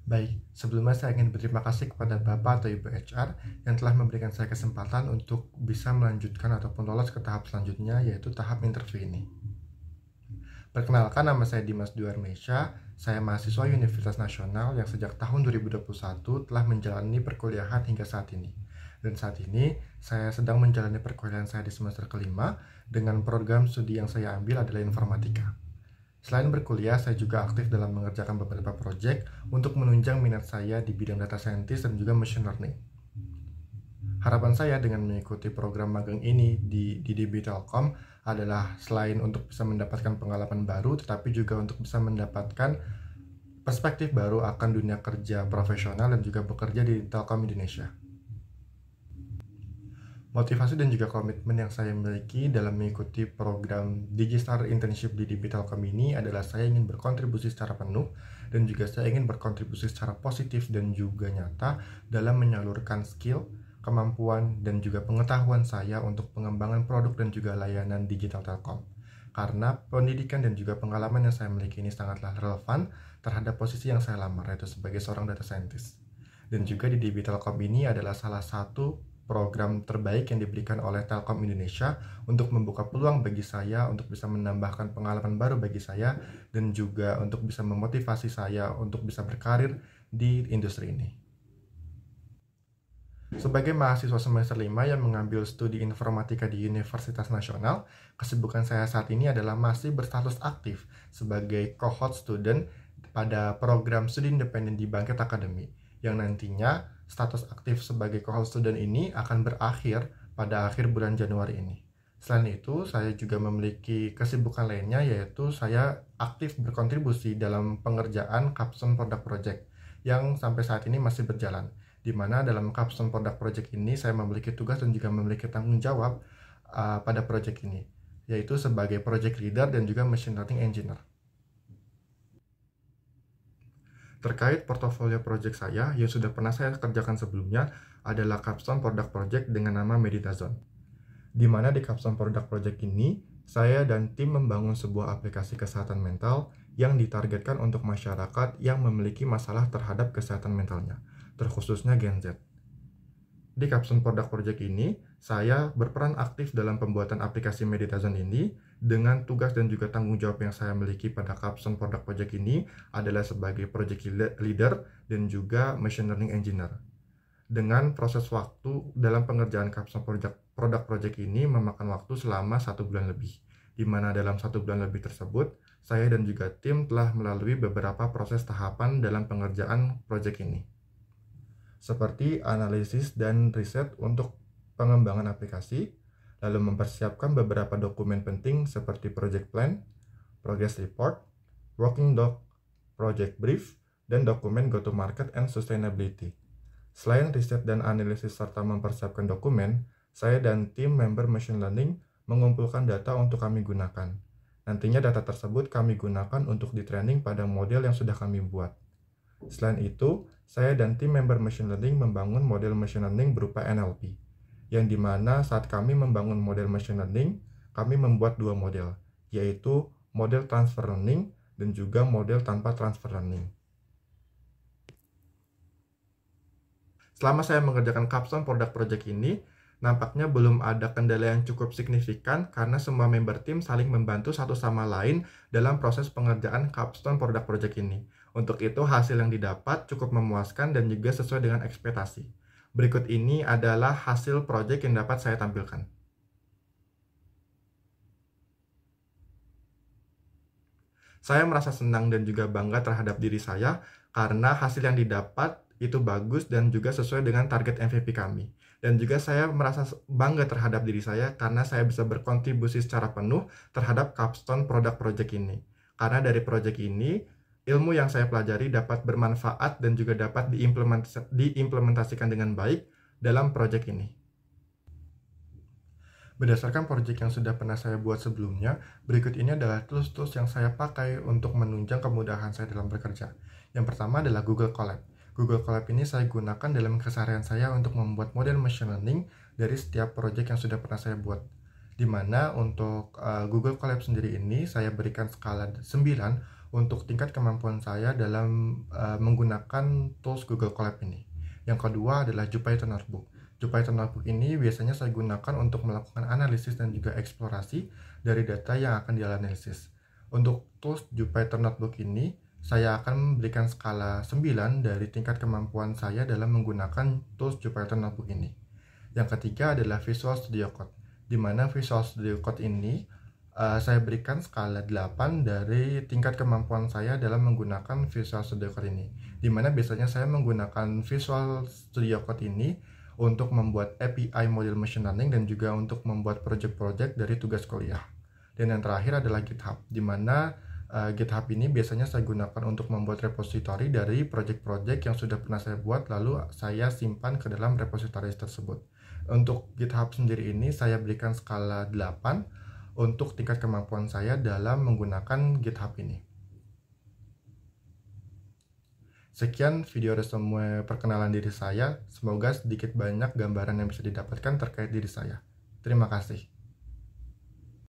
Baik, sebelumnya saya ingin berterima kasih kepada Bapak atau Ibu HR yang telah memberikan saya kesempatan untuk bisa melanjutkan ataupun lolos ke tahap selanjutnya, yaitu tahap interview ini. Perkenalkan, nama saya Dimas Duarmesha, saya mahasiswa Universitas Nasional yang sejak tahun 2021 telah menjalani perkuliahan hingga saat ini. Dan saat ini, saya sedang menjalani perkuliahan saya di semester kelima dengan program studi yang saya ambil adalah informatika. Selain berkuliah, saya juga aktif dalam mengerjakan beberapa proyek untuk menunjang minat saya di bidang data scientist dan juga machine learning. Harapan saya dengan mengikuti program magang ini di DB Telkom adalah selain untuk bisa mendapatkan pengalaman baru, tetapi juga untuk bisa mendapatkan perspektif baru akan dunia kerja profesional dan juga bekerja di Telkom Indonesia. Motivasi dan juga komitmen yang saya miliki dalam mengikuti program Digistar Internship di DB Telkom ini adalah saya ingin berkontribusi secara penuh dan juga saya ingin berkontribusi secara positif dan juga nyata dalam menyalurkan skill, kemampuan, dan juga pengetahuan saya untuk pengembangan produk dan juga layanan digital Telkom. Karena pendidikan dan juga pengalaman yang saya miliki ini sangatlah relevan terhadap posisi yang saya lamar, yaitu sebagai seorang data scientist. Dan juga di DB Telkom ini adalah salah satu program terbaik yang diberikan oleh Telkom Indonesia untuk membuka peluang bagi saya untuk bisa menambahkan pengalaman baru bagi saya dan juga untuk bisa memotivasi saya untuk bisa berkarir di industri ini. Sebagai mahasiswa semester 5 yang mengambil studi informatika di Universitas Nasional, kesibukan saya saat ini adalah masih berstatus aktif sebagai cohort student pada program studi independen di Bangkit Academy, yang nantinya status aktif sebagai cohort student ini akan berakhir pada akhir bulan Januari ini. Selain itu, saya juga memiliki kesibukan lainnya, yaitu saya aktif berkontribusi dalam pengerjaan Capstone Product Project yang sampai saat ini masih berjalan, di mana dalam Capstone Product Project ini saya memiliki tugas dan juga memiliki tanggung jawab pada project ini, yaitu sebagai project leader dan juga machine learning engineer. Terkait portofolio project saya yang sudah pernah saya kerjakan sebelumnya adalah Capstone Product Project dengan nama Meditazone, di mana di Capstone Product Project ini saya dan tim membangun sebuah aplikasi kesehatan mental yang ditargetkan untuk masyarakat yang memiliki masalah terhadap kesehatan mentalnya, terkhususnya Gen Z. Di Capstone Product Project ini, saya berperan aktif dalam pembuatan aplikasi Meditazone ini dengan tugas dan juga tanggung jawab yang saya miliki pada Capstone Product Project ini adalah sebagai project leader dan juga machine learning engineer. Dengan proses waktu dalam pengerjaan Capstone Product Project ini memakan waktu selama 1 bulan lebih, di mana dalam 1 bulan lebih tersebut, saya dan juga tim telah melalui beberapa proses tahapan dalam pengerjaan project ini, seperti analisis dan riset untuk pengembangan aplikasi, lalu mempersiapkan beberapa dokumen penting seperti project plan, progress report, working doc, project brief, dan dokumen go-to-market and sustainability. Selain riset dan analisis serta mempersiapkan dokumen, saya dan tim member machine learning mengumpulkan data untuk kami gunakan. Nantinya data tersebut kami gunakan untuk di-training pada model yang sudah kami buat. Selain itu, saya dan tim member machine learning membangun model machine learning berupa NLP, yang dimana saat kami membangun model machine learning, kami membuat 2 model, yaitu model transfer learning dan juga model tanpa transfer learning. Selama saya mengerjakan Capstone Product Project ini, nampaknya belum ada kendala yang cukup signifikan karena semua member tim saling membantu satu sama lain dalam proses pengerjaan Capstone Product Project ini. Untuk itu, hasil yang didapat cukup memuaskan dan juga sesuai dengan ekspektasi. Berikut ini adalah hasil project yang dapat saya tampilkan. Saya merasa senang dan juga bangga terhadap diri saya karena hasil yang didapat itu bagus dan juga sesuai dengan target MVP kami. Dan juga saya merasa bangga terhadap diri saya karena saya bisa berkontribusi secara penuh terhadap Capstone Product Project ini. Karena dari project ini, ilmu yang saya pelajari dapat bermanfaat dan juga dapat diimplementasikan dengan baik dalam project ini. Berdasarkan project yang sudah pernah saya buat sebelumnya, berikut ini adalah tools-tools yang saya pakai untuk menunjang kemudahan saya dalam bekerja. Yang pertama adalah Google Colab. Google Colab ini saya gunakan dalam keseharian saya untuk membuat model machine learning dari setiap project yang sudah pernah saya buat. Di mana untuk Google Colab sendiri ini saya berikan skala 9 untuk tingkat kemampuan saya dalam menggunakan tools Google Colab ini. Yang kedua adalah Jupyter Notebook. Jupyter Notebook ini biasanya saya gunakan untuk melakukan analisis dan juga eksplorasi dari data yang akan dianalisis. Untuk tools Jupyter Notebook ini, saya akan memberikan skala 9 dari tingkat kemampuan saya dalam menggunakan tools Jupyter Notebook ini. Yang ketiga adalah Visual Studio Code, di mana Visual Studio Code ini saya berikan skala 8 dari tingkat kemampuan saya dalam menggunakan Visual Studio Code ini, di mana biasanya saya menggunakan Visual Studio Code ini untuk membuat API model machine learning dan juga untuk membuat project-project dari tugas kuliah. Dan yang terakhir adalah GitHub, di mana GitHub ini biasanya saya gunakan untuk membuat repository dari project-project yang sudah pernah saya buat, lalu saya simpan ke dalam repository tersebut. Untuk GitHub sendiri ini saya berikan skala 8 untuk tingkat kemampuan saya dalam menggunakan GitHub ini. Sekian video resume perkenalan diri saya. Semoga sedikit banyak gambaran yang bisa didapatkan terkait diri saya. Terima kasih.